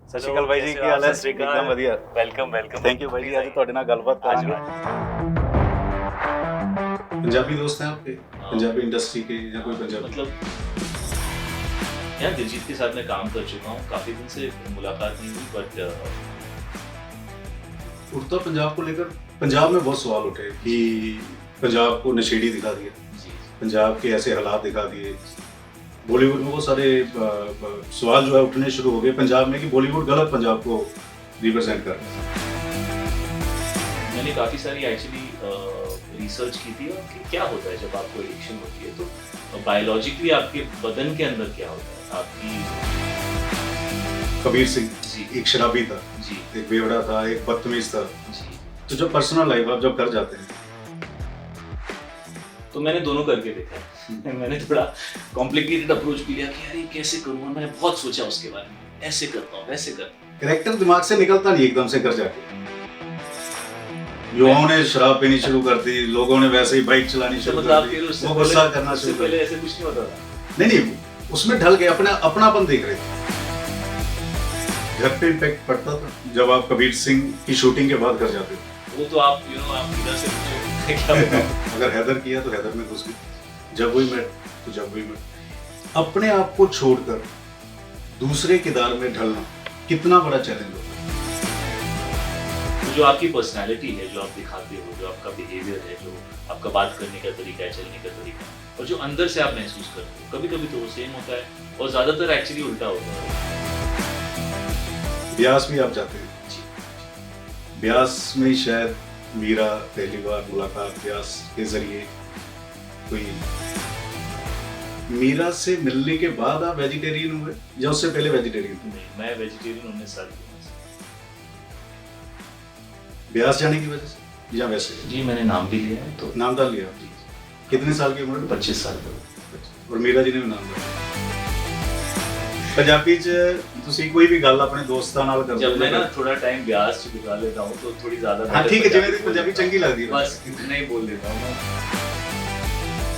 ਸਤਿ ਸ਼੍ਰੀ ਅਕਾਲ ਬਾਈ ਜੀ, ਕੀ ਹਾਲ ਹੈ? ਇੱਕਦਮ ਵਧੀਆ। ਵੈਲਕਮ ਥੈਂਕ ਯੂ ਬਾਈ ਜੀ, ਅੱਜ ਤੁਹਾਡੇ ਨਾਲ ਗੱਲਬਾਤ ਕਰਾਂਗੇ। पंजाबी दोस्त हैं आपके? पंजाबी इंडस्ट्री के या कोई पंजाबी? मतलब यार दिलजीत के साथ मैं काम कर चुका हूँ, काफ़ी दिन से मुलाकात नहीं हुई बट उड़ता पंजाब को लेकर पंजाब में बहुत सवाल उठे कि पंजाब को नशेड़ी दिखा दिया, जी पंजाब के ऐसे हालात दिखा दिए। बॉलीवुड में बहुत सारे सवाल जो है उठने शुरू हो गए पंजाब में कि बॉलीवुड गलत पंजाब को रिप्रेजेंट कर रहा है। मैंने काफ़ी सारी एक्चुअली रिसर्च की थी और कि क्या होता है जब आपको एडिक्शन होती है, तो बायोलॉजिकली आपके बदन के अंदर क्या होता है आपकी। कबीर सिंह जी एक शराबी था, जी एक बेवड़ा था, एक बदतमीज था। जी तो जब पर्सनल लाइफ आप जब कर जाते हैं तो मैंने दोनों करके देखा है। मैंने थोड़ा कॉम्प्लिकेटेड अप्रोच भी लिया कि यार ये कैसे करूँ, मैंने बहुत सोचा उसके बारे में, ऐसे करता हूँ वैसे करता हूँ। कैरेक्टर दिमाग से निकलता नहीं एकदम से कर जाके। युवाओं ने शराब पीनी शुरू कर दी, लोगों ने वैसे ही बाइक चलानी तो शुरू मतलब कर आप दी, फिर उससे वो गुस्सा करना उससे शुरू कर पहले दिया। ऐसे कुछ नहीं होता था। नहीं उसमें ढल गए, अपना अपनापन देख रहे थे। घर पे इम्पैक्ट पड़ता था जब आप कबीर सिंह की शूटिंग के बाद घर जाते थे। वो तो आप आप इधर से पूछो क्या बताऊं। अगर हैदर किया तो हैदर में घुस गए, जब वही मैं तो जब वही मैं। अपने आप को छोड़कर दूसरे किरदार में ढलना कितना बड़ा चैलेंज होता है। तो जो आपकी पर्सनालिटी है, जो आप दिखाते हो, जो आपका बिहेवियर है, जो आपका बात करने का तरीका है, चलने का तरीका है, और जो अंदर से आप महसूस करते हो, कभी कभी तो वो सेम होता है और ज्यादातर एक्चुअली उल्टा होता है। ब्यास भी आप जाते हैं, जी ब्यास में ही शायद मीरा पहली बार मुलाकात ब्यास के जरिए हुई। मीरा से मिलने के बाद आप वेजिटेरियन हुए या उससे पहले वेजिटेरियन थे? नहीं, मैं वेजिटेरियन 19 साल की उम्र से। ब्यास जाने की वजह से या वैसे? जी मैंने नाम भी लिया है तो नाम डाल लिया जी कितने साल की उम्र में? 25 साल का। और मीरा जी ने भी नाम डाला। पंजाबी च ਤੁਸੀਂ ਕੋਈ ਵੀ ਗੱਲ ਆਪਣੇ ਦੋਸਤਾਂ ਨਾਲ ਕਰਦੇ जब मैं ना थोड़ा टाइम ब्यास से बिता लेता हूँ तो थोड़ी ज्यादा हाँ ठीक है, जिन्हें पंजाबी चंगी लगती है बस इतना ही बोल देता हूँ मैं।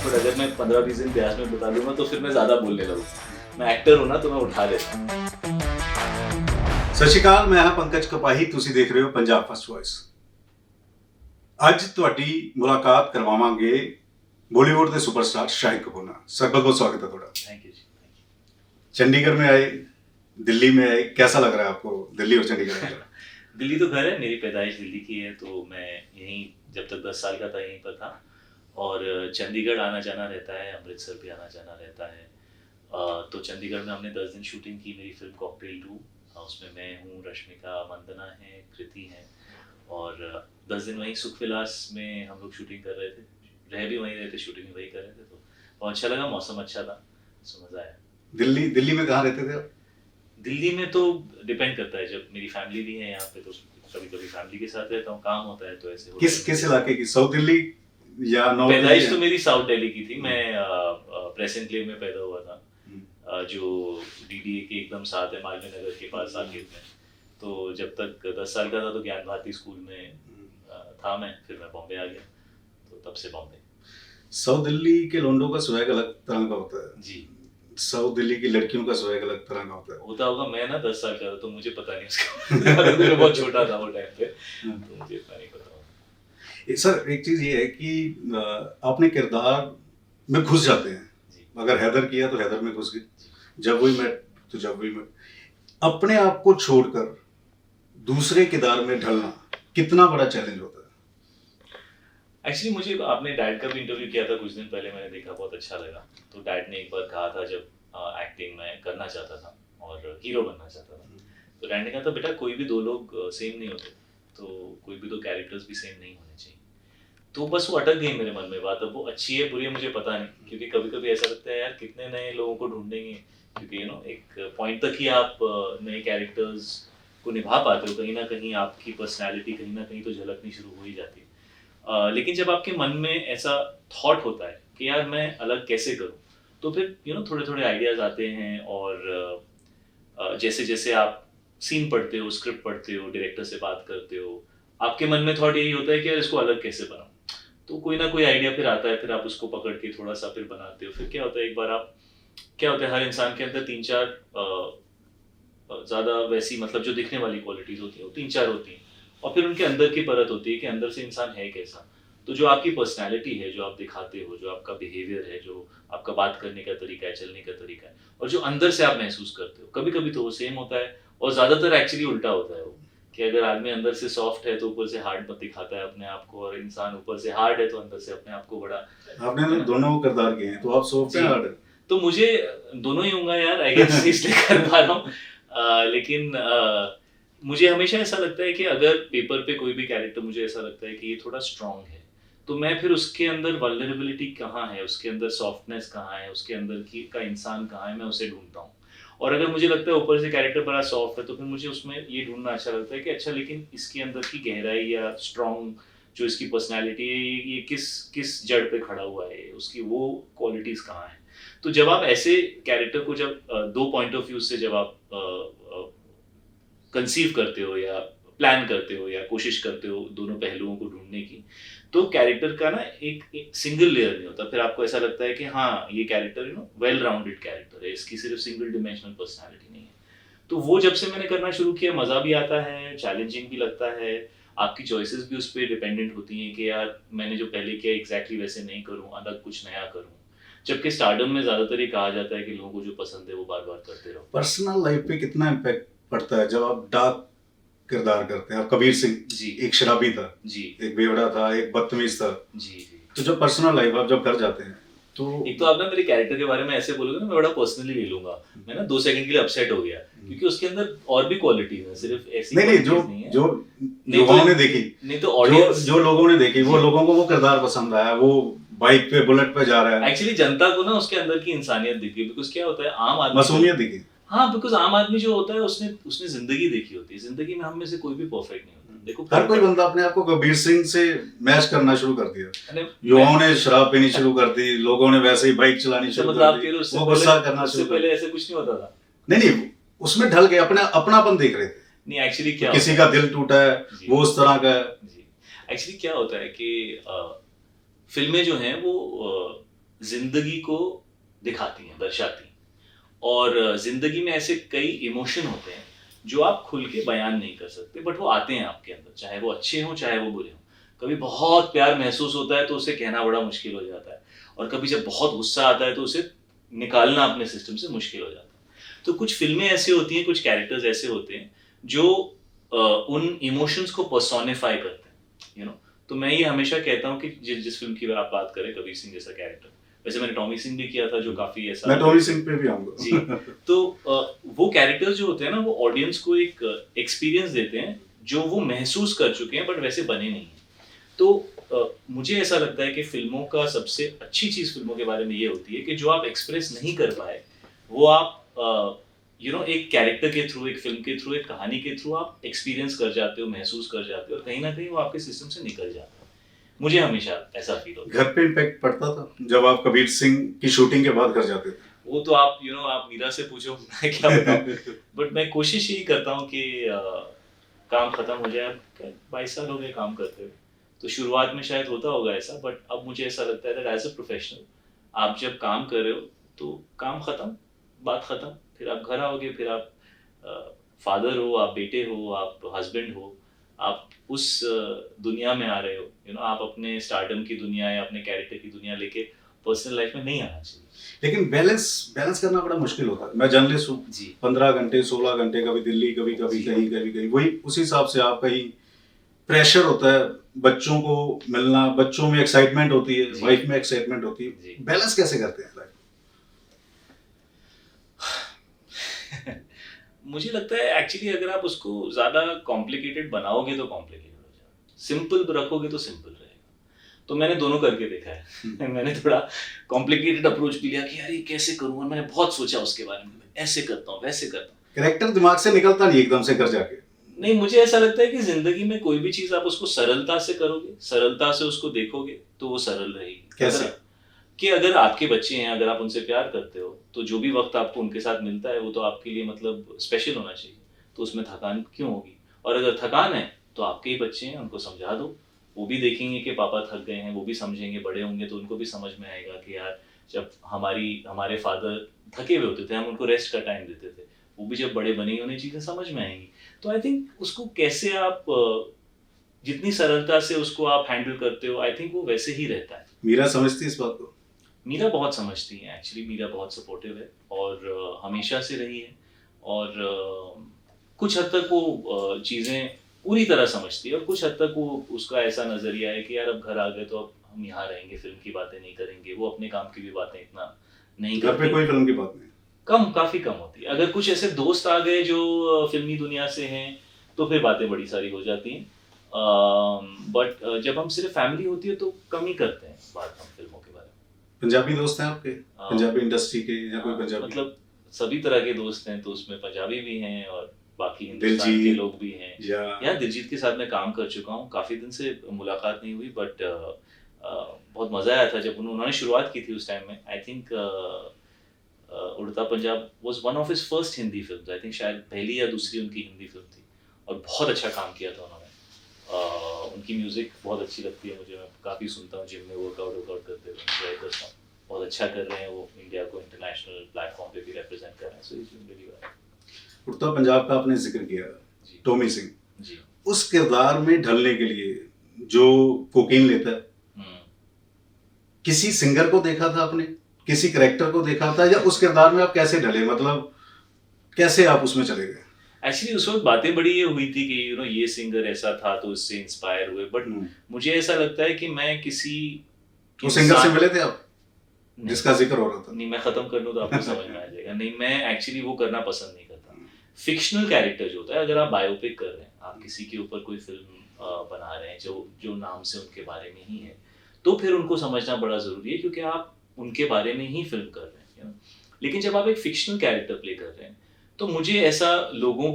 पर अगर मैं 15-20 दिन ब्यास में बिता लूंगा तो फिर मैं ज्यादा बोलने लगूँ। मैं एक्टर हूँ ना तो मैं उठा लेता हूँ। ਸਤਿ ਸ਼੍ਰੀ ਅਕਾਲ, ਮੈਂ ਹਾਂ ਪੰਕਜ ਕਪਾਹੀ, ਤੁਸੀਂ ਦੇਖ ਰਹੇ ਹੋ ਪੰਜਾਬ ਫਸਟ ਵੌਇਸ। ਅੱਜ ਤੁਹਾਡੀ ਮੁਲਾਕਾਤ ਕਰਵਾਵਾਂਗੇ बॉलीवुड के सुपरस्टार शाहिद कपूर ਨਾਲ। सर बहुत बहुत स्वागत है ਤੁਹਾਡਾ। Thank you ji, thank you. Chandigarh में आए, दिल्ली में आए, कैसा लग रहा है आपको दिल्ली और चंडीगढ़ में? दिल्ली तो घर है, मेरी पैदाइश दिल्ली की है, तो मैं यहीं जब तक 10 साल का था यहीं पर था। और चंडीगढ़ आना जाना रहता है, अमृतसर भी आना जाना रहता है। तो चंडीगढ़ में हमने 10 दिन शूटिंग की मेरी फिल्म कॉकटेल 2। उसमें मैं हूँ, रश्मिका मंदना है, कृति है, और 10 दिन वहीं सुख विलास में हम लोग शूटिंग कर रहे थे, रह भी वहीं रहे थे, शूटिंग भी वहीं कर रहे थे। तो बहुत अच्छा लगा, मौसम अच्छा था, सो मज़ा आया। दिल्ली में कहाँ रहते थे आप? दिल्ली में तो डिपेंड करता है, जब मेरी फैमिली भी है यहाँ पे तो कभी कभी फैमिली के साथ रहता हूँ, काम होता है तो ऐसे होता है। किस इलाके की? साउथ दिल्ली या नॉर्थ? पैदाइश तो मेरी साउथ दिल्ली की थी। मैं प्रेस एनक्लेव में पैदा हुआ था, जो डीडीए के एकदम साथ है, मालवीय नगर के पास साकेत में। तो जब तक 10 साल का था तो ज्ञान भारती स्कूल में था मैं, फिर मैं बॉम्बे आ गया, तो तब से बॉम्बे। साउथ दिल्ली के लोंडों का स्वैग अलग तरह का होता है, जी साउथ दिल्ली की लड़कियों का स्वैग अलग तरह का होता है। होता होगा, मैं ना 10 साल का था तो मुझे पता नहीं उसका। मैं बहुत छोटा था वो टाइम पे, तो मुझे इतना नहीं पता। सर एक चीज ये है कि आपने किरदार में घुस जाते हैं। जी अगर हैदर किया तो हैदर में घुस गए, जब वही मैं तो जब वही मैं। अपने आप को छोड़कर दूसरे किरदार में ढलना कितना बड़ा चैलेंज होता है? एक्चुअली मुझे आपने डैड का भी इंटरव्यू किया था कुछ दिन पहले, मैंने देखा, बहुत अच्छा लगा। तो डैड ने एक बार कहा था जब एक्टिंग में करना चाहता था और हीरो बनना चाहता था, तो डैड ने कहा था बेटा कोई भी दो लोग सेम नहीं होते, तो कोई भी दो कैरेक्टर्स भी सेम नहीं होने चाहिए। तो बस वो अटक गई मेरे मन में बात। अब वो अच्छी है बुरी है मुझे पता नहीं, क्योंकि कभी कभी ऐसा लगता है यार कितने नए लोगों को ढूंढेंगे, क्योंकि एक पॉइंट तक ही आप नए कैरेक्टर्स को निभा पाते हो, कहीं ना कहीं आपकी पर्सनैलिटी कहीं ना कहीं तो झलकनी शुरू हो ही जाती है। लेकिन जब आपके मन में ऐसा थॉट होता है कि यार मैं अलग कैसे करूं, तो फिर थोड़े थोड़े आइडियाज आते हैं। और जैसे जैसे आप सीन पढ़ते हो, स्क्रिप्ट पढ़ते हो, डायरेक्टर से बात करते हो, आपके मन में थॉट यही होता है कि यार इसको अलग कैसे बनाऊं। तो कोई ना कोई आइडिया फिर आता है, फिर आप उसको पकड़ के थोड़ा सा फिर बनाते हो। फिर क्या होता है, एक बार आप क्या होता है, हर इंसान के अंदर 3-4 ज़्यादा वैसी मतलब जो दिखने वाली क्वालिटीज़ होती हैं वो 3-4 होती हैं, और फिर उनके अंदर की परत होती है कि अंदर से इंसान है कैसा। तो जो आपकी पर्सनैलिटी है, जो आप दिखाते हो, जो आपका बिहेवियर है, जो आपका बात करने का तरीका है, चलने का तरीका है, और जो अंदर से आप महसूस करते हो, कभी कभी तो वो सेम होता है, और ज़्यादातर एक्चुअली उल्टा होता है वो, कि अगर आदमी अंदर से सॉफ्ट है तो ऊपर से हार्ड मत दिखाता है अपने आप को, और इंसान ऊपर से हार्ड है तो अंदर से अपने आप को बड़ा। आपने ना दोनों किरदार किए हैं, तो आप सॉफ्ट हैं जी। हार्ड हैं? तो मुझे दोनों ही होंगे यार, आई गेस, इसलिए कर पा रहा हूँ। लेकिन मुझे हमेशा ऐसा लगता है कि अगर पेपर पे कोई भी कैरेक्टर मुझे ऐसा लगता है कि ये थोड़ा स्ट्रांग है, तो मैं फिर उसके अंदर वल्नरेबिलिटी कहाँ है, उसके अंदर सॉफ्टनेस कहाँ है, उसके अंदर की का इंसान कहाँ है, मैं उसे ढूंढता हूँ। और अगर मुझे लगता है ऊपर से कैरेक्टर बड़ा सॉफ्ट है, तो फिर मुझे उसमें ये ढूंढना अच्छा लगता है कि अच्छा, लेकिन इसके अंदर की गहराई या स्ट्रांग जो इसकी पर्सनैलिटी है, ये किस किस जड़ पे खड़ा हुआ है, उसकी वो क्वालिटीज कहाँ है। तो जब आप ऐसे कैरेक्टर को जब दो पॉइंट ऑफ व्यू से जब आप कंसीव करते हो या प्लान करते हो या कोशिश करते हो दोनों पहलुओं को ढूंढने की, तो कैरेक्टर का ना एक सिंगल लेयर नहीं होता, फिर आपको ऐसा लगता है कि हाँ, ये कैरेक्टर वेल राउंडेड कैरेक्टर है, इसकी सिर्फ सिंगल डिमेंशनल पर्सनालिटी नहीं है। तो वो जब से मैंने करना शुरू किया, मज़ा भी आता है, चैलेंजिंग भी लगता है, आपकी चॉइसेस भी उस पर डिपेंडेंट होती हैं कि यार मैंने जो पहले किया एग्जैक्टली वैसे नहीं करूँ, अलग कुछ नया करूँ। जबकि स्टारडम में ज़्यादातर ये कहा जाता है कि लोगों को जो पसंद है वो बार बार करते रहो। पर्सनल लाइफ पे कितना इम्पैक्ट पड़ता है जब आप डार्क किरदार करते हैं? आप कबीर सिंह जी एक शराबी था, जी एक बेवड़ा था, एक बदतमीज था, जी जी। तो जब पर्सनल लाइफ आप जब कर जाते हैं तो एक तो आप ना मेरे कैरेक्टर के बारे में ऐसे बोलोगे ना, मैं बड़ा पर्सनली ले लूंगा, मैं ना 2 सेकंड के लिए अपसेट हो गया, क्योंकि उसके अंदर और भी क्वालिटीज हैं, सिर्फ ऐसी नहीं जो qualities नहीं है। जो नहीं लोगों तो- ने देखी, नहीं तो ऑडियंस, जो लोगों ने देखी वो जी। लोगों को वो किरदार पसंद आया, वो बाइक पे बुलेट पे जा रहा है, एक्चुअली जनता को ना उसके अंदर की इंसानियत दिखी, बिकॉज क्या होता है आम आदमी मासूमियत दिखी। हाँ, बिकॉज आम आदमी जो होता है उसने उसने जिंदगी देखी होती है, जिंदगी में हम में से कोई भी परफेक्ट नहीं होता। देखो हर कोई बंदा अपने आप को कबीर सिंह से मैच करना शुरू कर दिया, मैंने- युवाओं ने शराब पीनी शुरू कर दी, लोगों ने वैसे ही बाइक चलानी अच्छा, शुरू मतलब आप कर कह रहे दी, हो उससे वो गुस्सा पहले- करना उससे शुरू कर पहले दिया। ऐसे कुछ नहीं होता था। नहीं उसमें ढल गए, अपने अपनापन देख रहे थे, नहीं एक्चुअली क्या किसी होता का दिल टूटा है जी। वो उस तरह का है। जी, एक्चुअली क्या होता है कि फिल्में जो हैं वो जिंदगी को दिखाती हैं, दर्शाती हैं, और जिंदगी में ऐसे कई इमोशन होते हैं जो आप खुल के बयान नहीं कर सकते, बट वो आते हैं आपके अंदर, चाहे वो अच्छे हों चाहे वो बुरे हों। कभी बहुत प्यार महसूस होता है तो उसे कहना बड़ा मुश्किल हो जाता है, और कभी जब बहुत गुस्सा आता है तो उसे निकालना अपने सिस्टम से मुश्किल हो जाता है। तो कुछ फिल्में ऐसी होती हैं, कुछ कैरेक्टर्स ऐसे होते हैं जो उन इमोशंस को पर्सोनिफाई करते हैं, यू नो। तो मैं ये हमेशा कहता हूँ कि जिस फिल्म की आप बात करें, कबीर सिंह जैसा कैरेक्टर, वैसे मैंने टॉमी सिंह भी किया था जो काफी ऐसा, मैं टॉमी सिंह पे भी आऊंगा जी। तो वो कैरेक्टर्स जो होते हैं ना, वो ऑडियंस को एक एक्सपीरियंस देते हैं जो वो महसूस कर चुके हैं बट वैसे बने नहीं हैं। तो मुझे ऐसा लगता है कि फिल्मों का सबसे अच्छी चीज़ फिल्मों के बारे में ये होती है कि जो आप एक्सप्रेस नहीं कर पाए वो आप एक कैरेक्टर के थ्रू, एक फिल्म के थ्रू, एक कहानी के थ्रू आप एक्सपीरियंस कर जाते हो, महसूस कर जाते हो, और कहीं ना कहीं वो आपके सिस्टम से निकल जाता है। मुझे हमेशा ऐसा फील होता है। घर पे इम्पैक्ट पड़ता था जब आप कबीर सिंह की शूटिंग के बाद घर जाते थे? वो तो आप आप मीरा से पूछो, मैं क्या बताऊं। बट मैं कोशिश यही करता हूँ कि काम खत्म हो जाए। 22 साल हो गए काम करते हुए, तो शुरुआत में शायद होता होगा ऐसा, बट अब मुझे ऐसा लगता है दैट एज अ प्रोफेशनल आप जब काम कर रहे हो तो काम खत्म, बात खत्म, फिर आप घर आओगे, फिर आप फादर हो, आप बेटे हो, आप हस्बैंड हो, आप उस दुनिया में आ रहे हो, आप अपने स्टारडम की दुनिया या अपने कैरेक्टर की दुनिया लेके पर्सनल लाइफ में नहीं आना चाहिए। लेकिन बैलेंस करना बड़ा मुश्किल होता है। मैं जर्नलिस्ट हूँ, जी 15 घंटे 16 घंटे, कभी दिल्ली, कभी जी। कहीं वही उसी हिसाब से आप कहीं प्रेशर होता है, बच्चों को मिलना, बच्चों में एक्साइटमेंट होती है, जी। वाइफ में एक्साइटमेंट होती है, जी। बैलेंस कैसे करते हैं लाइफ? मुझे लगता है एक्चुअली अगर आप उसको ज्यादा कॉम्प्लिकेटेड बनाओगे तो कॉम्प्लिकेटेड हो जाएगा, सिंपल रखोगे तो सिंपल रहेगा। तो मैंने दोनों करके देखा है। मैंने थोड़ा कॉम्प्लिकेटेड अप्रोच भी लिया कि यार ये कैसे करूँ, और मैंने बहुत सोचा उसके बारे में, ऐसे करता हूँ वैसे करता हूँ। कैरेक्टर दिमाग से निकलता नहीं एकदम से घर जाके। नहीं, मुझे ऐसा लगता है कि जिंदगी में कोई भी चीज आप उसको सरलता से करोगे, सरलता से उसको देखोगे तो वो सरल रहेगी। कैसे? कि अगर आपके बच्चे हैं, अगर आप उनसे प्यार करते हो, तो जो भी वक्त आपको उनके साथ मिलता है वो तो आपके लिए मतलब स्पेशल होना चाहिए, तो उसमें थकान क्यों होगी? और अगर थकान है तो आपके ही बच्चे हैं, उनको समझा दो, वो भी देखेंगे कि पापा थक गए हैं, वो भी समझेंगे, बड़े होंगे तो उनको भी समझ में आएगा कि यार जब हमारे फादर थके हुए होते थे, हम उनको रेस्ट का टाइम देते थे, वो भी जब बड़े बनेंगे उन्हें चीज़ें समझ में आएंगी। तो आई थिंक उसको कैसे आप जितनी सरलता से उसको आप हैंडल करते हो, आई थिंक वो वैसे ही रहता है। मीरा समझती है इस बात को? मीरा बहुत समझती है एक्चुअली, मीरा बहुत सपोर्टिव है और हमेशा से रही है, और कुछ हद तक वो चीज़ें पूरी तरह समझती है, और कुछ हद तक वो उसका ऐसा नज़रिया है कि यार अब घर आ गए तो अब हम यहाँ रहेंगे, फिल्म की बातें नहीं करेंगे। वो अपने काम की भी बातें इतना नहीं घर पे करती, कोई फिल्म की बात नहीं? कम, काफ़ी कम होती है। अगर कुछ ऐसे दोस्त आ गए जो फिल्मी दुनिया से हैं तो फिर बातें बड़ी सारी हो जाती हैं, बट जब हम सिर्फ फैमिली होती है तो कम ही करते हैं बात हम फिल्मों के बारे में। पंजाबी दोस्त हैं आपके? हाँ। पंजाबी इंडस्ट्री के या कोई हाँ, पंजाबी? मतलब सभी तरह के दोस्त हैं, तो उसमें पंजाबी भी हैं और बाकी हिंदुस्तान के दिलजीत लोग भी हैं। या यार दिलजीत के साथ मैं काम कर चुका हूँ, काफ़ी दिन से मुलाकात नहीं हुई, बट बहुत मज़ा आया था जब उन्होंने शुरुआत की थी उस टाइम में। आई थिंक उड़ता Punjab was one of his first Hindi films, I think शायद पहली या दूसरी उनकी हिंदी फिल्म थी, और बहुत अच्छा काम किया था उन्होंने। उनकी म्यूज़िक बहुत अच्छी लगती है मुझे, मैं काफ़ी सुनता हूँ जिम में वर्कआउट करते हुए, एंजॉय करता हूँ। बहुत अच्छा कर रहे हैं वो, इंडिया को इंटरनेशनल प्लेटफॉर्म पे भी रिप्रेजेंट कर रहे हैं, so it's doing really well. उड़ता पंजाब का आपने जिक्र किया, जी टॉमी सिंह, जी। उस किरदार में ढलने के लिए जो कोकीन लेता है, हम्म। किसी सिंगर को देखा था आपने, किसी करेक्टर को देखा था, या उस किरदार में आप कैसे ढले, मतलब कैसे आप उसमें चले गए? एक्चुअली उस वक्त बातें बड़ी ये हुई थी कि ये सिंगर ऐसा था तो इससे इंस्पायर हुए, बट मुझे ऐसा लगता है कि मैं किसी उस सिंगर से मिले थे आप नहीं, जिसका जिक्र हो रहा था? नहीं, मैं खत्म कर लूँ तो आपको समझ में आ जाएगा। नहीं, मैं एक्चुअली वो करना पसंद नहीं करता। फिक्शनल कैरेक्टर जो होता है, अगर आप बायोपिक कर रहे हैं, आप किसी के ऊपर कोई फिल्म बना रहे हैं जो नाम से उनके बारे में ही है, तो फिर उनको समझना बड़ा ज़रूरी है, क्योंकि आप उनके बारे में ही फिल्म कर रहे हैं। लेकिन जब आप एक फिक्शनल कैरेक्टर प्ले कर रहे हैं, तो मुझे ऐसा लोगों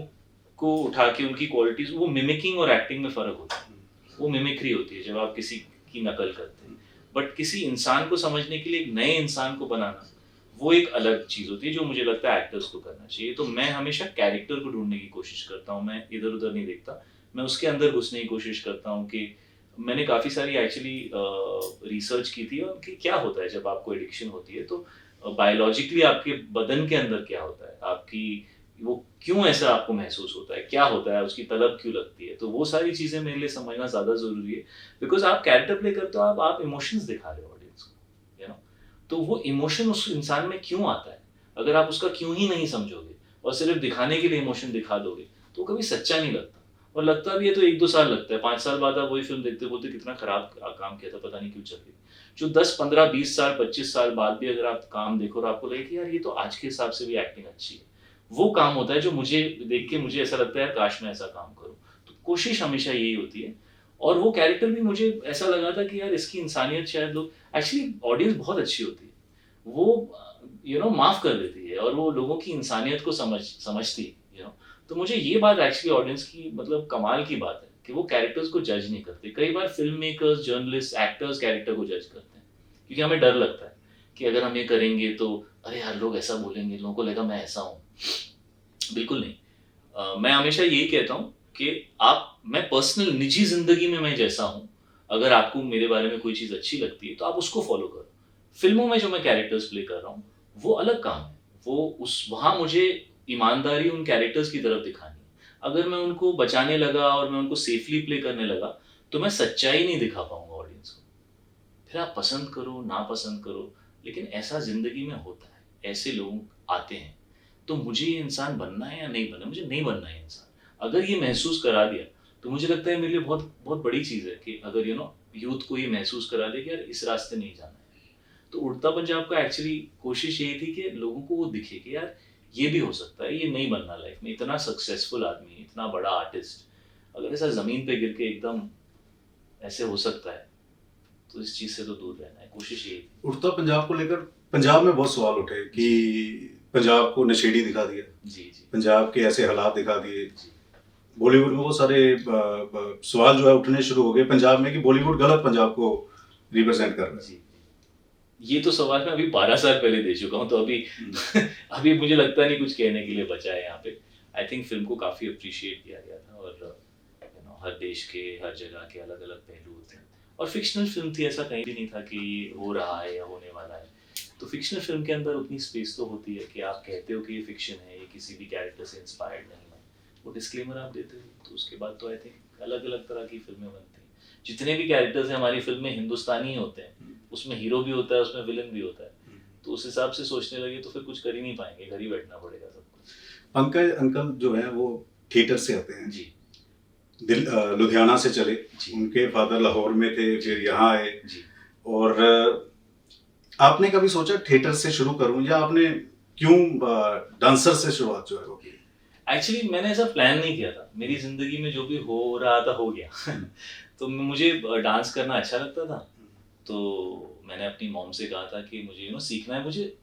को उठा के उनकी क्वालिटीज़, वो मिमिकिंग और एक्टिंग में फ़र्क होता है। वो मिमिक्री होती है जब आप किसी की नकल करते हैं, बट किसी इंसान को समझने के लिए एक नए इंसान को बनाना, वो एक अलग चीज़ होती है जो मुझे लगता है एक्टर्स को करना चाहिए। तो मैं हमेशा कैरेक्टर को ढूंढने की कोशिश करता हूँ, मैं इधर उधर नहीं देखता, मैं उसके अंदर घुसने की कोशिश करता हूँ। कि मैंने काफ़ी सारी एक्चुअली रिसर्च की थी और कि क्या होता है जब आपको एडिक्शन होती है, तो बायोलॉजिकली आपके बदन के अंदर क्या होता है, आपकी वो क्यों ऐसा आपको महसूस होता है, क्या होता है, उसकी तलब क्यों लगती है। तो वो सारी चीज़ें मेरे लिए समझना ज़्यादा ज़रूरी है, बिकॉज आप कैरेक्टर प्ले करते हो, आप इमोशंस दिखा रहे हो ऑडियंस को, यू नो। तो वो इमोशन उस इंसान में क्यों आता है, अगर आप उसका क्यों ही नहीं समझोगे और सिर्फ दिखाने के लिए इमोशन दिखा दोगे, तो कभी सच्चा नहीं लगता। और लगता भी है तो 1-2 साल लगता है, 5 साल बाद आप वही फिल्म देखते बोलते कितना खराब काम किया था, पता नहीं क्यों चल रही। जो 10, 15, 20 साल, 25 साल बाद भी अगर आप काम देखो और आपको लगे कि यार ये तो आज के हिसाब से भी एक्टिंग अच्छी है, वो काम होता है जो मुझे देख के मुझे ऐसा लगता है यार काश मैं ऐसा काम करूं। तो कोशिश हमेशा यही होती है। और वो कैरेक्टर भी मुझे ऐसा लगा था कि यार इसकी इंसानियत शायद लोग, एक्चुअली ऑडियंस बहुत अच्छी होती है, वो माफ कर देती है और वो लोगों की इंसानियत को समझती है। तो मुझे ये बात एक्चुअली ऑडियंस की मतलब कमाल की बात है कि वो कैरेक्टर्स को जज नहीं करते। कई बार film makers, journalist, actors character को जज करते हैं क्योंकि हमें डर लगता है कि अगर हम ये करेंगे तो अरे यार लोग ऐसा बोलेंगे, लोगों को लगेगा मैं ऐसा हूँ। बिल्कुल नहीं। मैं हमेशा यही कहता हूँ कि मैं पर्सनल निजी जिंदगी में मैं जैसा हूँ, अगर आपको मेरे बारे में कोई चीज़ अच्छी लगती है तो आप उसको फॉलो करो। फिल्मों में जो मैं कैरेक्टर्स प्ले कर रहा हूँ वो अलग काम है, वो वहाँ मुझे ईमानदारी उन कैरेक्टर्स की तरफ दिखानी है। अगर मैं उनको बचाने लगा और मैं उनको सेफली प्ले करने लगा तो मैं सच्चाई नहीं दिखा पाऊंगा ऑडियंस को। फिर आप पसंद करो ना पसंद करो, लेकिन ऐसा जिंदगी में होता है, ऐसे लोग आते हैं। तो मुझे ये इंसान बनना है या नहीं बनना, मुझे नहीं बनना है इंसान। अगर ये महसूस करा दिया तो मुझे लगता है मेरे लिए बहुत बहुत बड़ी चीज़ है कि अगर यूथ को ये महसूस करा दे कि यार इस रास्ते नहीं जाना है। तो उड़ता पंजाब का एक्चुअली कोशिश यही थी कि लोगों को वो दिखे कि यार ये भी हो सकता है, ये नहीं बनना लाइफ में। इतना सक्सेसफुल आदमी, इतना बड़ा आर्टिस्ट, अगर ऐसा ज़मीन पे गिर के एकदम ऐसे हो सकता है, तो इस चीज़ से तो दूर रहना है। कोशिश यही थी। उड़ता पंजाब को लेकर पंजाब में बहुत सवाल उठे कि पंजाब को नशेड़ी दिखा दिया, जी जी, पंजाब के ऐसे हालात दिखा दिए। जी बॉलीवुड में वो सारे सवाल जो है उठने शुरू हो गए पंजाब में कि बॉलीवुड गलत पंजाब को रिप्रेजेंट कर रहा है। जी। ये तो सवाल मैं अभी 12 साल पहले दे चुका हूँ, तो अभी अभी मुझे लगता नहीं कुछ कहने के लिए बचा है यहाँ पे। आई थिंक फिल्म को काफ़ी अप्रिशिएट किया गया था और हर देश के, हर जगह के अलग अलग पहलू थे और फिक्शनल फिल्म थी, ऐसा कहीं भी नहीं था कि ये हो रहा है या होने वाला है। तो फिक्शनल फिल्म के अंदर उतनी स्पेस तो होती है कि आप कहते हो कि ये फिक्शन है, ये किसी भी कैरेक्टर से इंस्पायर्ड नहीं है, वो डिस्क्लेमर आप देते हो, तो उसके बाद तो आई थिंक अलग अलग तरह की फिल्में बनती हैं। जितने भी कैरेक्टर्स हैं हमारी फिल्म में हिंदुस्तानी ही होते हैं, उसमें हीरो भी होता है, उसमें विलन भी होता है, तो उस हिसाब से सोचने लगे तो फिर कुछ कर ही नहीं पाएंगे, घर ही बैठना पड़ेगा सबको। पंकज अंकल जो है वो थिएटर से आते हैं, जी लुधियाना से चले, जी उनके फादर लाहौर में थे, फिर यहाँ आए, जी। और आपने कभी सोचा थिएटर से शुरू करूं, या आपने क्यों डांसर से शुरुआत जो है वो की? एक्चुअली मैंने ऐसा प्लान नहीं किया था, मेरी ज़िंदगी में जो भी हो रहा था हो गया तो मुझे डांस करना अच्छा लगता था, तो मैंने अपनी मॉम से कहा था कि मुझे सीखना है, मुझे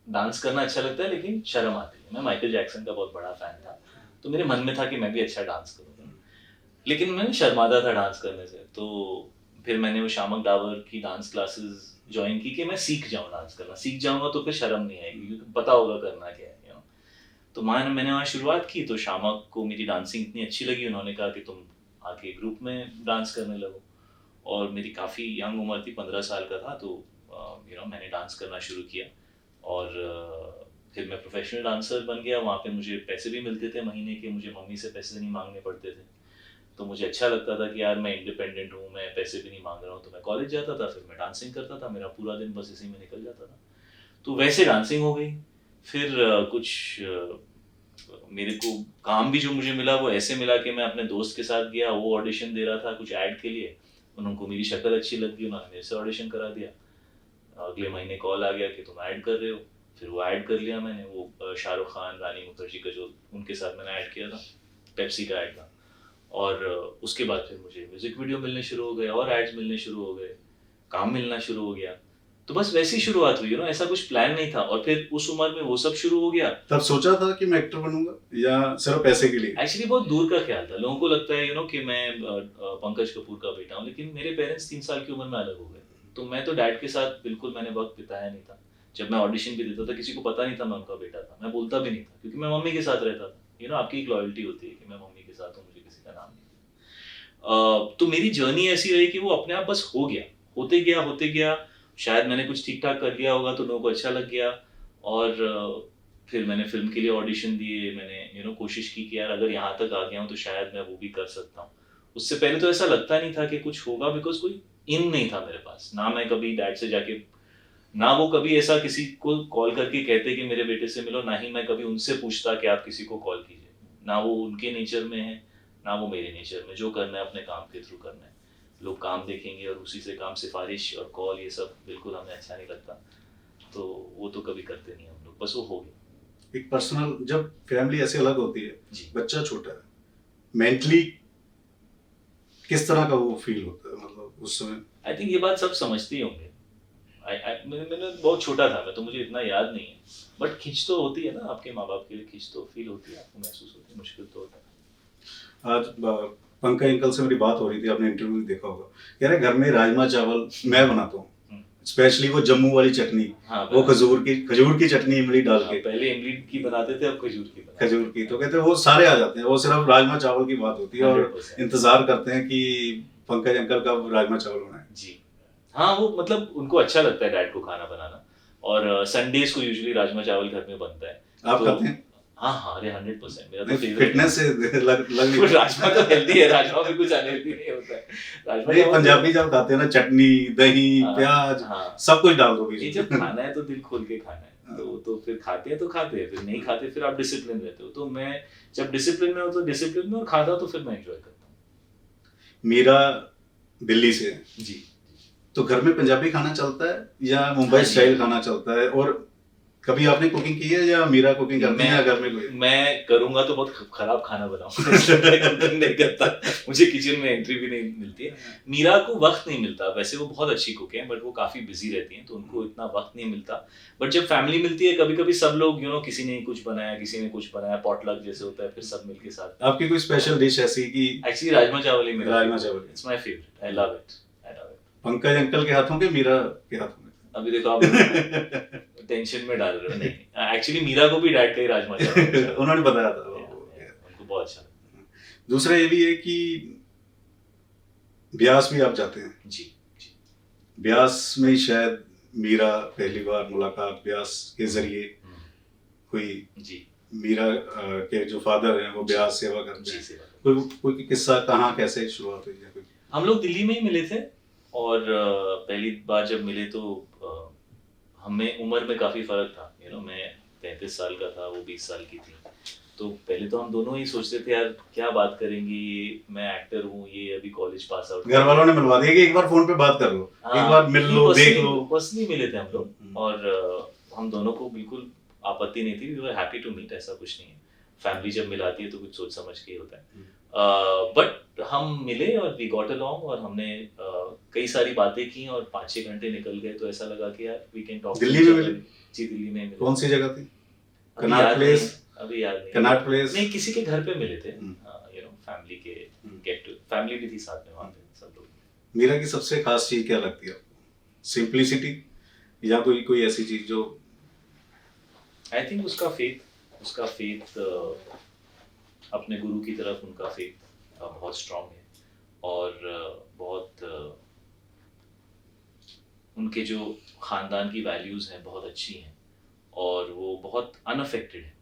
डांस करना अच्छा लगता है लेकिन शर्म आती है। मैं माइकल जैक्सन का बहुत बड़ा फ़ैन था, तो मेरे मन में था कि मैं भी अच्छा डांस करूँगा, लेकिन मैं शर्माता था डांस करने से। तो फिर मैंने वो शामक डावर की डांस क्लासेस ज्वाइन की कि मैं सीख जाऊँ डांस करना, सीख जाऊँगा तो फिर शर्म नहीं आएगी क्योंकि पता होगा करना क्या है। तो मैंने वहाँ शुरुआत की, तो शामक को मेरी डांसिंग इतनी अच्छी लगी, उन्होंने कहा कि तुम आके ग्रुप में डांस करने लगो, और मेरी काफ़ी यंग उम्र थी, 15 साल का था, तो मैंने डांस करना शुरू किया, और फिर मैं प्रोफेशनल डांसर बन गया। वहाँ पे मुझे पैसे भी मिलते थे महीने के, मुझे मम्मी से पैसे नहीं मांगने पड़ते थे, तो मुझे अच्छा लगता था कि यार मैं इंडिपेंडेंट हूँ, मैं पैसे भी नहीं मांग रहा हूँ। तो मैं कॉलेज जाता था, फिर मैं डांसिंग करता था, मेरा पूरा दिन बस इसी में निकल जाता था। तो वैसे डांसिंग हो गई। फिर मेरे को काम भी जो मुझे मिला वो ऐसे मिला कि मैं अपने दोस्त के साथ गया, वो ऑडिशन दे रहा था कुछ ऐड के लिए, उनको मेरी शक्ल अच्छी लगी, उन्होंने मेरे से ऑडिशन करा दिया। अगले महीने कॉल आ गया कि तुम ऐड कर रहे हो, फिर वो ऐड कर लिया मैंने। वो शाहरुख खान, रानी मुखर्जी का जो उनके साथ मैंने ऐड किया था, पेप्सी का ऐड था, और उसके बाद फिर मुझे म्यूजिक वीडियो मिलने शुरू हो गए, और एड्स मिलने शुरू हो गए, काम मिलना शुरू हो गया। तो बस वैसी शुरुआत हुई, ऐसा कुछ प्लान नहीं था, और फिर उस उम्र में वो सब शुरू हो गया। तब सोचा था कि मैं एक्टर बनूंगा या सिर्फ पैसे के लिए? एक्चुअली बहुत दूर का ख्याल था। लोगों को लगता है कि मैं पंकज कपूर का बेटा हूँ, लेकिन मेरे पेरेंट्स 3 साल की उम्र में अलग हो गए, तो मैं तो डैड के साथ बिल्कुल मैंने वक्त बिताया नहीं था। जब मैं ऑडिशन भी देता था किसी को पता नहीं था मैं उनका बेटा था, मैं बोलता भी नहीं था क्योंकि मैं मम्मी के साथ रहता था। आपकी एक लॉयल्टी होती है कि मैं मम्मी के साथ हूँ, मुझे किसी का नाम नहीं। तो मेरी जर्नी ऐसी रही कि वो अपने आप बस हो गया, होते गया। शायद मैंने कुछ ठीक ठाक कर लिया होगा तो लोगों को अच्छा लग गया, और फिर मैंने फिल्म के लिए ऑडिशन दिए, मैंने कोशिश की कि यार अगर यहाँ तक आ गया हूँ तो शायद मैं वो भी कर सकता हूँ। उससे पहले तो ऐसा लगता नहीं था कि कुछ होगा, बिकॉज कोई इन नहीं था मेरे पास, ना मैं कभी डैड से जाके, ना वो कभी ऐसा किसी को कॉल करके कहते कि मेरे बेटे से मिलो, ना ही मैं कभी उनसे पूछता कि आप किसी को कॉल कीजिए। ना वो उनके नेचर में है, ना वो मेरे नेचर में। जो करना है अपने काम के थ्रू करना है, लोग काम देखेंगे और उसी से काम, सिफारिश और कॉल, ये सब बिल्कुल हमें अच्छा नहीं लगता, तो वो तो कभी करते नहीं हम लोग, बस वो हो गया। एक पर्सनल, जब फैमिली ऐसे अलग होती है, जी। बच्चा छोटा है, मेंटली किस तरह का वो फील होता है, मतलब उस समय? आई थिंक ये बात सब समझते ही होंगे। मैंने बहुत छोटा था मैं, तो मुझे इतना याद नहीं है, बट खिंच तो होती है ना, आपके माँ बाप के लिए खिंच तो फील होती है, आपको महसूस होती है, मुश्किल तो होता है। आज पंकज अंकल से मेरी बात हो रही थी, आपने इंटरव्यू देखा होगा, कह रहे घर में राजमा चावल मैं बनाता हूँ, स्पेशली वो जम्मू वाली चटनी, हाँ, वो खजूर की चटनी इमली डाल के। पहले इमली की बनाते थे, अब खजूर की बनाते हैं। खजूर की, तो कहते हैं वो सारे आ जाते हैं, वो सिर्फ राजमा चावल की बात होती है, और 100%। इंतजार करते हैं कि पंकज अंकल का राजमा चावल बनाए। जी हाँ, वो मतलब उनको अच्छा लगता है डैड को खाना बनाना, और संडेज को यूजुअली राजमा चावल घर में बनता है। आप खाते हैं? हाँ, अरे 100%, मेरा तो फेवरेट। फिटनेस से लग नहीं है। राजमा तो हेल्दी है, राजमा में कुछ अनहेल्दी नहीं होता है। राजमा नहीं, पंजाबी जब खाते हैं ना, चटनी, दही, प्याज, सब कुछ डाल दो बीच में। जब खाना है तो दिल खोल के खाना है, तो फिर खाते हैं तो खाते हैं, फिर नहीं खाते फिर आप डिसिप्लिन रहते हो। तो मैं जब डिसिप्लिन में हूँ तो डिसिप्लिन में, और खाता तो फिर मैं एंजॉय करता हूँ। मीरा दिल्ली से है जी, तो घर में पंजाबी खाना चलता है या मुंबई स्टाइल खाना चलता है? और कभी आपने कुकिंग की है या मीरा कुकिंग करती है घर में कोई? मैं करूंगा तो बहुत खराब खाना बनाऊंगा, नहीं करता, मुझे किचन में एंट्री भी नहीं मिलती है। मीरा को वक्त नहीं मिलता, वैसे वो बहुत अच्छी कुक है, बट वो काफी बिजी रहती हैं, तो उनको इतना वक्त नहीं मिलता। बट जब फैमिली मिलती है, कभी कभी सब लोग किसी ने कुछ बनाया, पॉटलक जैसे होता है, फिर सब मिलके साथ। आपकी कोई स्पेशल डिश ऐसी कि? एक्चुअली राजमा चावल ही मेरा, राजमा चावल, it's my favourite, I love it. Pankaj uncle के हाथों के, मीरा के हाथों में? अभी देखो आप टेंशन में डाल रहे हो। नहीं, एक्चुअली मीरा को भी डैड का ही राजमा चावल उन्होंने बताया था, उनको बहुत अच्छा लगता है। दूसरा ये भी है कि ब्यास भी आप जाते हैं। जी, ब्यास में शायद मीरा पहली बार मुलाकात ब्यास के जरिए हुई। जी मीरा के जो फादर हैं वो ब्यास सेवा करते जी हैं। सेवा। कोई किस्सा कहाँ कैसे शुरुआत हुई है? हम लोग दिल्ली में ही मिले थे और पहली बार जब मिले तो हमें उम्र में काफ़ी फ़र्क था। मैं 33 साल का था, वो 20 साल की थी। तो पहले तो हम दोनों ही सोचते थे यार क्या बात करेंगे, ये मैं एक्टर हूँ, ये अभी कॉलेज पास आउट। घर वालों ने मिलवा दिया कि एक बार फोन पे बात कर लो, एक बार मिल लो, देख लो। पर्सनली मिले थे हम लोग और हम दोनों को बिल्कुल आपत्ति नहीं थी, we were happy to meet, ऐसा कुछ नहीं है। फैमिली जब मिलाती है तो कुछ सोच समझ के ही होता है। बट हम मिले और वी गॉट अलोंग और हमने कई सारी बातें की और 5-6 घंटे निकल गए, तो ऐसा लगा कि यार वी कैन टॉक। दिल्ली में मिले? जी दिल्ली में मिले। कौन सी जगह थी? अभी कनाट याद प्लेस? नहीं, अभी याद नहीं। Connaught place? नहीं, किसी के घर पे मिले थे। फैमिली के गेट टू, फैमिली भी थी साथ में वहाँ पे सब लोग। मीरा की सबसे खास चीज क्या लगती है आपको? सिंप्लिसिटी या कोई ऐसी चीज जो? आई थिंक उसका फेथ अपने गुरु की तरफ उनका फेथ बहुत स्ट्रांग है और बहुत उनके जो ख़ानदान की वैल्यूज़ हैं बहुत अच्छी हैं और वो बहुत अनअफेक्टेड है।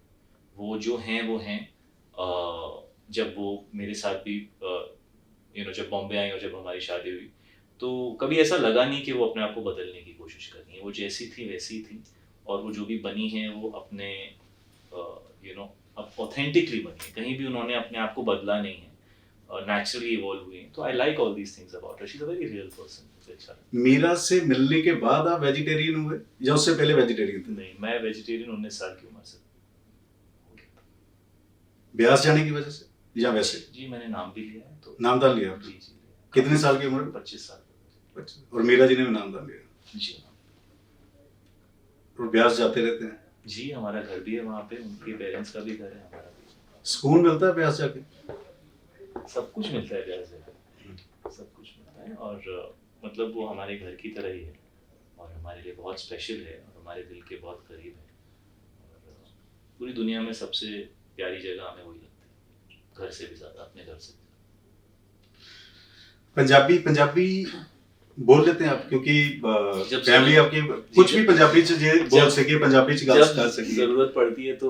वो जो हैं वो हैं। जब वो मेरे साथ भी जब बॉम्बे आई और जब हमारी शादी हुई तो कभी ऐसा लगा नहीं कि वो अपने आप को बदलने की कोशिश कर रही है। वो जैसी थी वैसी थी और वो जो भी बनी है वो अपने अब ऑथेंटिकली बनी है। कहीं भी उन्होंने अपने आप को बदला नहीं है, नेचुरली इवॉल्व हुई हैं। तो I like all these things about her. She is a very real person. अच्छा, मीरा से मिलने के बाद आप वेजिटेरियन हुए या उससे पहले वेजिटेरियन थे? नहीं, मैं वेजिटेरियन 19 साल की उम्र से हो गया था। ब्यास जाने की वजह से या वैसे? जी मैंने नाम भी लिया है तो। नामदान लिया आपने? जी कितने साल की उम्र में? 25 साल। और मीरा जी ने भी नामदान लिया? जी और ब्यास जाते रहते हैं? जी, हमारा घर भी है वहाँ पे, उनके पेरेंट्स का भी घर है, हमारा भी। सुकून मिलता है ब्यास जाके? सब कुछ मिलता है ब्यास जाके, सब कुछ मिलता है और मतलब वो हमारे घर की तरह ही है और हमारे लिए बहुत स्पेशल है और हमारे दिल के बहुत करीब है और पूरी दुनिया में सबसे प्यारी जगह हमें वही लगती है, घर से भी ज़्यादा, अपने घर से भी। पंजाबी बोल लेते हैं आप? क्योंकि जब फैमिली आपकी कुछ भी पंजाबी च जे बोल सके, पंजाबी च गल कर सके। जरूरत पड़ती है तो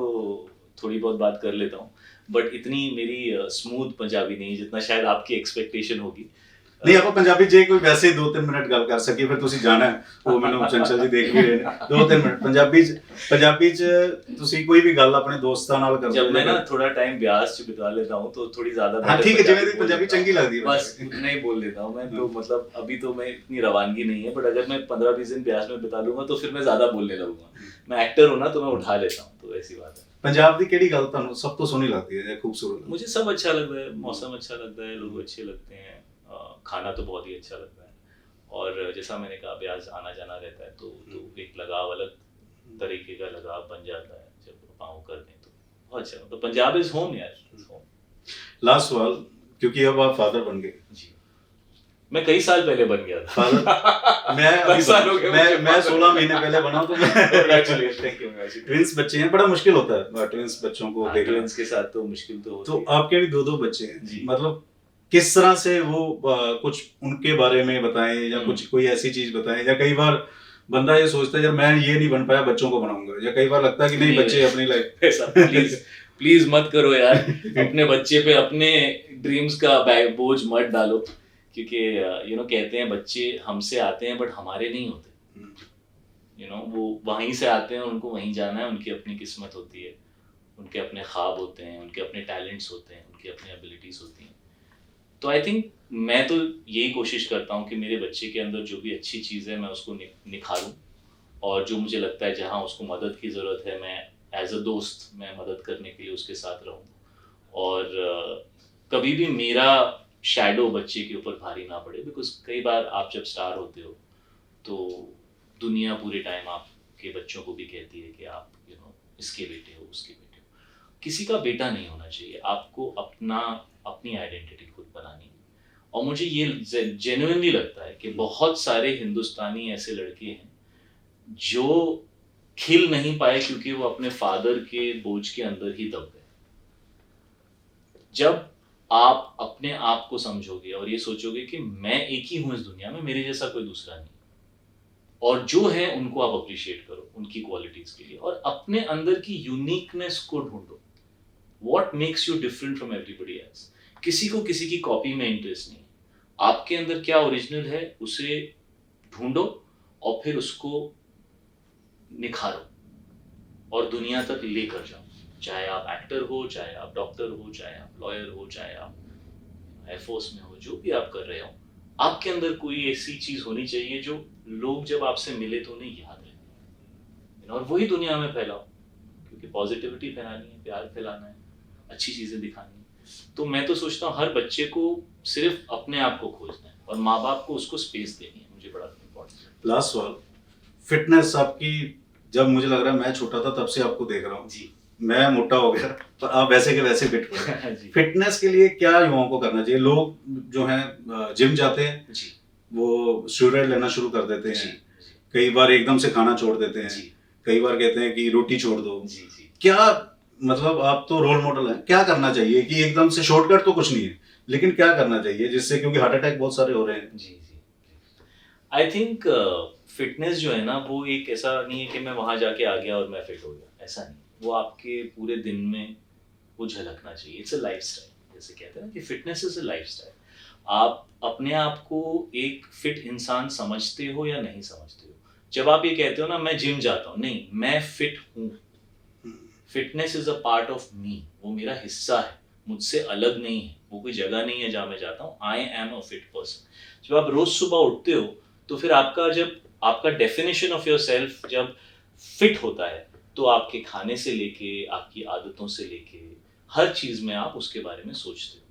थोड़ी बहुत बात कर लेता हूँ, बट इतनी मेरी स्मूथ पंजाबी नहीं जितना शायद आपकी एक्सपेक्टेशन होगी। नहीं, आप पंजाबी जे कोई वैसे 2-3 मिनट गल कर सके फिर ਤੁਸੀਂ ਜਾਣਾ ਉਹ ਮੈਨੂੰ ਚੰਚਲ ਜੀ ਦੇਖ ਵੀ ਰਹੇ ਨੇ 2-3 ਮਿੰਟ पंजाबी च ਤੁਸੀਂ कोई भी गल अपने दोस्तां नाल कर जब मैं ना थोड़ा टाइम ब्यास च बिता लेता हूँ तो थोड़ी ज्यादा हाँ ठीक है, जिवें दी पंजाबी चंगी लगदी है बस उतना ही बोल लेता हूँ मैं। तो मतलब अभी तो मैं इतनी रवानगी नहीं है, बट अगर मैं 15-20 दिन ब्यास में बिता लूंगा तो फिर मैं ज्यादा बोलने लगूंगा। मैं एक्टर हूँ ना तो मैं उठा लेता हूँ, तो ऐसी बात है। पंजाब दी केड़ी गल ਤੁਹਾਨੂੰ सब तो सोहनी लगदी है, खूबसूरत? मुझे सब अच्छा लगता है, मौसम अच्छा लगता है, लोग अच्छे लगते हैं, खाना तो बहुत ही अच्छा लगता है और जैसा मैंने कहा ब्यास आना जाना रहता है तो एक लगाव, अलग तरीके का लगाव बन जाता है जब पाँव कर दें तो बहुत अच्छा। तो पंजाब इज होम यार, होम। लास्ट सवाल, क्योंकि अब आप फादर बन गए। जी, मैं कई साल पहले बन गया था। मैं 16 महीने पहले बना, तो ट्विंस बच्चे हैं, बड़ा मुश्किल होता है ट्विंस बच्चों को देखना। ट्विंस के साथ तो मुश्किल तो होती है। तो आपके भी 2 बच्चे हैं, मतलब किस तरह से वो कुछ उनके बारे में बताएं या कुछ कोई ऐसी चीज बताएं, या कई बार बंदा ये सोचता है यार मैं ये नहीं बन पाया, बच्चों को बनाऊंगा, या कई बार लगता है कि नहीं बच्चे अपनी लाइफ। ऐसा प्लीज मत करो यार, अपने बच्चे पे अपने ड्रीम्स का बोझ मत डालो, क्योंकि कहते हैं बच्चे हमसे आते हैं बट हमारे नहीं होते। वो वहीं से आते हैं, उनको वहीं जाना है, उनकी अपनी किस्मत होती है, उनके अपने ख्वाब होते हैं, उनके अपने टैलेंट्स होते हैं, उनकी अपनी एबिलिटीज होती हैं। तो आई थिंक मैं तो यही कोशिश करता हूँ कि मेरे बच्चे के अंदर जो भी अच्छी चीज़ है मैं उसको निखारूं, और जो मुझे लगता है जहाँ उसको मदद की ज़रूरत है मैं एज अ दोस्त मैं मदद करने के लिए उसके साथ रहूं, और कभी भी मेरा शैडो बच्चे के ऊपर भारी ना पड़े। बिकॉज कई बार आप जब स्टार होते हो तो दुनिया पूरे टाइम आपके बच्चों को भी कहती है कि आप इसके बेटे हो, उसके बेटे हो। किसी का बेटा नहीं होना चाहिए, आपको अपनी आइडेंटिटी खुद बनानी है। और मुझे ये जेन्युइनली लगता है कि बहुत सारे हिंदुस्तानी ऐसे लड़के हैं जो खिल नहीं पाए क्योंकि वो अपने फादर के बोझ के अंदर ही दब गए। जब आप अपने आप को समझोगे और ये सोचोगे कि मैं एक ही हूं इस दुनिया में, मेरे जैसा कोई दूसरा नहीं, और जो है उनको आप अप्रिशिएट करो उनकी क्वालिटीज के लिए, और अपने अंदर की यूनिकनेस को ढूंढो। What makes you different from everybody else. किसी को किसी की कॉपी में इंटरेस्ट नहीं है, आपके अंदर क्या ओरिजिनल है उसे ढूंढो और फिर उसको निखारो और दुनिया तक लेकर जाओ। चाहे आप एक्टर हो, चाहे आप डॉक्टर हो, चाहे आप लॉयर हो, चाहे आप एयरफोर्स में हो, जो भी आप कर रहे हो, आपके अंदर कोई ऐसी चीज होनी चाहिए जो लोग जब आपसे मिले तो उन्हें याद रहे, और वही दुनिया में फैलाओ, क्योंकि पॉजिटिविटी फैलानी है, प्यार फैलाना है, अच्छी चीजें दिखानी है। तो मैं तो सोचता हूँ हर बच्चे को सिर्फ अपने आप को खोजना है और माँ बाप को उसको स्पेस देनी है, मुझे बड़ा इम्पोर्टेंट। लास्ट सवाल, फिटनेस आपकी, जब मुझे लग रहा है मैं छोटा था तब से आपको देख रहा हूँ जी मैं मोटा हो गया पर आप वैसे के वैसे फिट हो गए। जी फिटनेस के लिए क्या युवाओं को करना चाहिए? लोग जो हैं जिम जाते हैं, जी वो स्टेरॉइड लेना शुरू कर देते जी हैं, कई बार एकदम से खाना छोड़ देते हैं, जी कई बार कहते हैं कि रोटी छोड़ दो। जी जी क्या मतलब, आप तो रोल मॉडल हैं, क्या करना चाहिए कि एकदम से शॉर्टकट तो कुछ नहीं है, लेकिन क्या करना चाहिए जिससे, क्योंकि हार्ट अटैक बहुत सारे हो रहे हैं। जी जी आई थिंक फिटनेस जो है ना वो एक ऐसा नहीं है कि मैं वहां जाके आ गया और मैं फिट हो गया, ऐसा नहीं। वो आपके पूरे दिन में वो झलकना चाहिए। इट्स अ लाइफस्टाइल, जैसे कहते हैं ना कि फिटनेस इज अ लाइफस्टाइल। आप अपने आप को एक फिट इंसान समझते हो या नहीं समझते हो। जब आप ये कहते हो ना मैं जिम जाता हूँ, नहीं, मैं फिट हूँ। Fitness is a part of me, वो मेरा हिस्सा है, मुझसे अलग नहीं है, वो कोई जगह नहीं है जहाँ मैं जाता हूँ। I am a fit person. जब आप रोज सुबह उठते हो तो फिर आपका डेफिनेशन ऑफ योर सेल्फ जब फिट होता है तो आपके खाने से लेके आपकी आदतों से लेके हर चीज में आप उसके बारे में सोचते हो।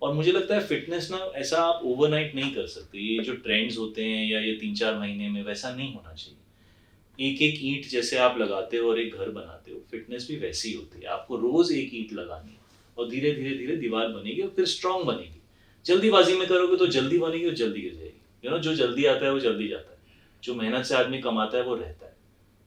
और मुझे लगता है फिटनेस ना ऐसा आप ओवरनाइट नहीं कर सकते। ये जो ट्रेंड्स होते हैं या ये 3-4 महीने में, वैसा नहीं होना चाहिए। एक एक ईंट जैसे आप लगाते हो और एक घर बनाते हो, फिटनेस भी वैसी ही होती है। आपको रोज एक ईंट लगानी है और धीरे धीरे धीरे दीवार बनेगी और फिर स्ट्रांग बनेगी। जल्दीबाजी में करोगे तो जल्दी बनेगी और जल्दी गिर जाएगी। जो जल्दी आता है वो जल्दी जाता है, जो मेहनत से आदमी कमाता है वो रहता है।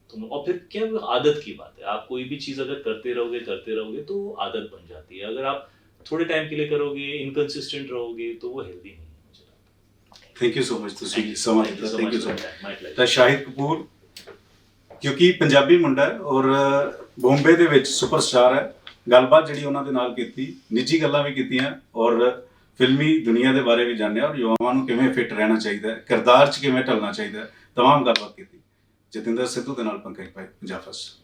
तो और फिर क्या, आदत की बात है। आप कोई भी चीज अगर करते रहोगे तो आदत बन जाती है। अगर आप थोड़े टाइम के लिए करोगे, इनकंसिस्टेंट रहोगे, तो वो हेल्दी नहीं है, मुझे लगता है। थैंक यू सो मच ਤੁਸੀਂ ਸਮਾਂ ਦਿੱਤਾ। so thank you much so for much. that. My pleasure. ਤਾਂ ਸ਼ਾਹਿਦ ਕਪੂਰ, ਕਿਉਂਕਿ ਪੰਜਾਬੀ ਮੁੰਡਾ ਹੈ ਔਰ ਬੰਬੇ ਦੇ ਵਿੱਚ ਸੁਪਰਸਟਾਰ ਹੈ, ਗੱਲਬਾਤ ਜਿਹੜੀ ਉਹਨਾਂ ਦੇ ਨਾਲ ਕੀਤੀ, ਨਿੱਜੀ ਗੱਲਾਂ ਵੀ ਕੀਤੀਆਂ ਔਰ ਫਿਲਮੀ ਦੁਨੀਆ ਦੇ ਬਾਰੇ ਵੀ ਜਾਣਿਆ ਔਰ ਯੁਵਾਵਾਂ ਨੂੰ ਕਿਵੇਂ ਫਿੱਟ ਰਹਿਣਾ ਚਾਹੀਦਾ ਹੈ, ਕਿਰਦਾਰ 'ਚ ਕਿਵੇਂ ਢਲਣਾ ਚਾਹੀਦਾ ਹੈ, ਤਮਾਮ ਗੱਲਬਾਤ ਕੀਤੀ। ਜਤਿੰਦਰ ਸਿੱਧੂ ਦੇ ਨਾਲ ਪੰਕਜ ਭਾਈ, ਪੰਜਾਬ ਫਸਟ।